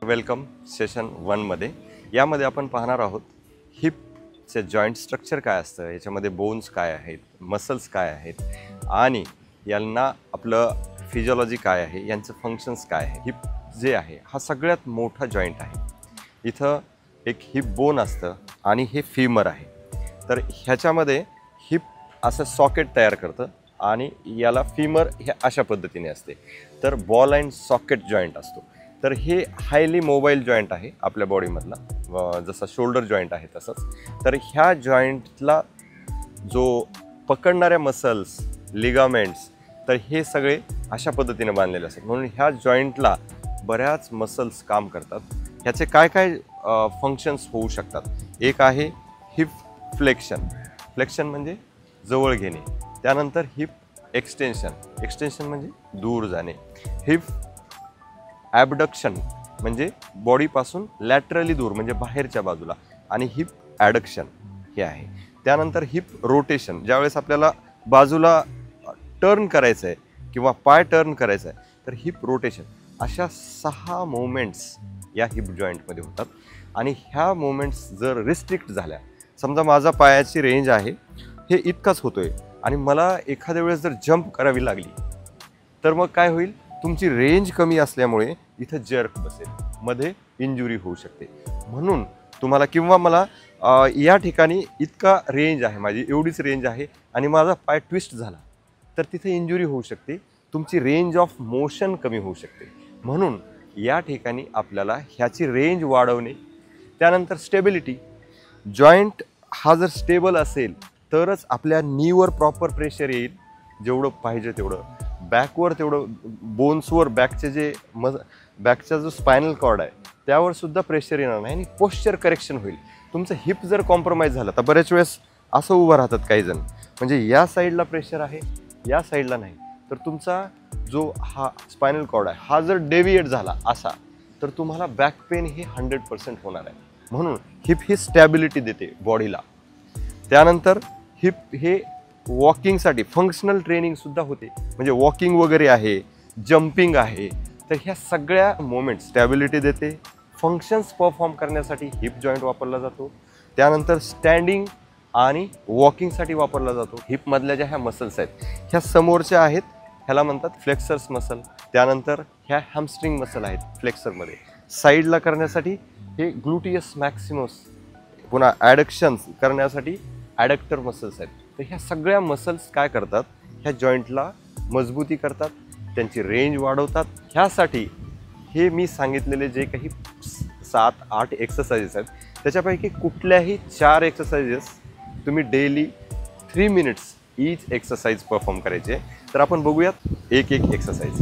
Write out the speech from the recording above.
Welcome session 1 मध्ये यामध्ये आपण पाहणार आहोत हिपचे जॉइंट स्ट्रक्चर काय असतं, याच्यामध्ये बोन्स काय आहेत, मसल्स काय आहेत आणि यांना आपलं फिजिओलॉजी काय आहे, यांचं फंक्शन्स काय आहे। हिप जे आहे हा सगळ्यात मोठा जॉइंट आहे। इथं एक हिप बोन असतं आणि हे फीमर आहे। तर ह्याच्यामध्ये हिप असं सॉकेट तयार करतं आणि याला फीमर हे अशा पद्धतीने असते। तर बॉल अँड सॉकेट जॉइंट असतो। तर हे हायली मोबाईल जॉइंट आहे आपल्या बॉडीमधला, जसा शोल्डर जॉइंट आहे तसंच। तर ह्या जॉइंटला जो पकडणाऱ्या मसल्स, लिगामेंट्स, तर हे सगळे अशा पद्धतीने बांधलेले असतात। म्हणून ह्या जॉइंटला बऱ्याच मसल्स काम करतात। ह्याचे काय काय फंक्शन्स होऊ शकतात। एक आहे हिप फ्लेक्शन, फ्लेक्शन म्हणजे जवळ घेणे। त्यानंतर हिप एक्सटेन्शन, एक्सटेन्शन म्हणजे दूर जाणे। हिप ॲबडक्शन म्हणजे बॉडीपासून लॅटरली दूर म्हणजे बाहेरच्या बाजूला, आणि हिप ॲडक्शन हे आहे। त्यानंतर हिप रोटेशन, ज्यावेळेस आपल्याला बाजूला टर्न करायचं आहे किंवा पाय टर्न करायचं आहे तर हिप रोटेशन। अशा 6 मुवमेंट्स या हिप जॉईंटमध्ये होतात। आणि ह्या मुवमेंट्स जर रिस्ट्रिक्ट झाल्या, समजा माझा पायाची रेंज आहे हे इतकाच होतोय आणि मला एखाद्या वेळेस जर जंप करावी लागली तर मग काय होईल, तुमची रेंज कमी असल्यामुळे इथं जर्क बसेल, मध्ये इंजुरी होऊ शकते। म्हणून तुम्हाला किंवा मला या ठिकाणी इतका रेंज आहे, माझी एवढीच रेंज आहे आणि माझा पाय ट्विस्ट झाला तर तिथे इंजुरी होऊ शकते, तुमची रेंज ऑफ मोशन कमी होऊ शकते। म्हणून या ठिकाणी आपल्याला ह्याची रेंज वाढवणे। त्यानंतर स्टेबिलिटी, जॉईंट हा जर स्टेबल असेल तरच आपल्या नीवर प्रॉपर प्रेशर येईल, जेवढं पाहिजे तेवढं बॅकवर, तेवढं बोन्सवर, बॅकचे जे बॅकचा जो स्पायनल कॉर्ड आहे त्यावर सुद्धा प्रेशर येणार नाही आणि पोश्चर करेक्शन होईल। तुमचं हिप जर कॉम्प्रोमाइज झालं तर बरेच वेळेस असं उभं राहतात काही जण, म्हणजे या साईडला प्रेशर आहे या साईडला नाही, तर तुमचा जो हा स्पायनल कॉर्ड आहे हा जर डेविएट झाला असा तर तुम्हाला बॅक पेन हे 100% होणार आहे। म्हणून हिप ही स्टॅबिलिटी देते बॉडीला। त्यानंतर हिप हे वॉकिंगसाठी फंक्शनल ट्रेनिंग सुद्धा होते, म्हणजे वॉकिंग वगैरे आहे, जम्पिंग आहे। तर ह्या सगळ्या मोमेंट्स स्टॅबिलिटी देते। फंक्शन्स परफॉर्म करण्यासाठी हिप जॉईंट वापरला जातो। त्यानंतर स्टँडिंग आणि वॉकिंगसाठी वापरला जातो। हिपमधल्या ज्या ह्या मसल्स आहेत ह्या समोरच्या आहेत, ह्याला म्हणतात फ्लेक्सर्स मसल। त्यानंतर ह्या हॅमस्ट्रिंग मसल आहेत फ्लेक्सरमध्ये। साईडला करण्यासाठी हे ग्लुटियस मॅक्सिमस, पुन्हा ॲडक्शन्स करण्यासाठी ॲडक्टर मसल्स आहेत। तर ह्या सगळ्या मसल्स काय करतात, ह्या जॉईंटला मजबूती करतात, त्यांची रेंज वाढवतात। ह्यासाठी हे मी सांगितलेले जे काही 7-8 एक्सरसाइजेस आहेत त्याच्यापैकी कुठल्याही 4 एक्सरसाइजेस तुम्ही daily 3 minutes each exercise perform करायचे। तर आपण बघूयात एक एक एक्सरसाइज।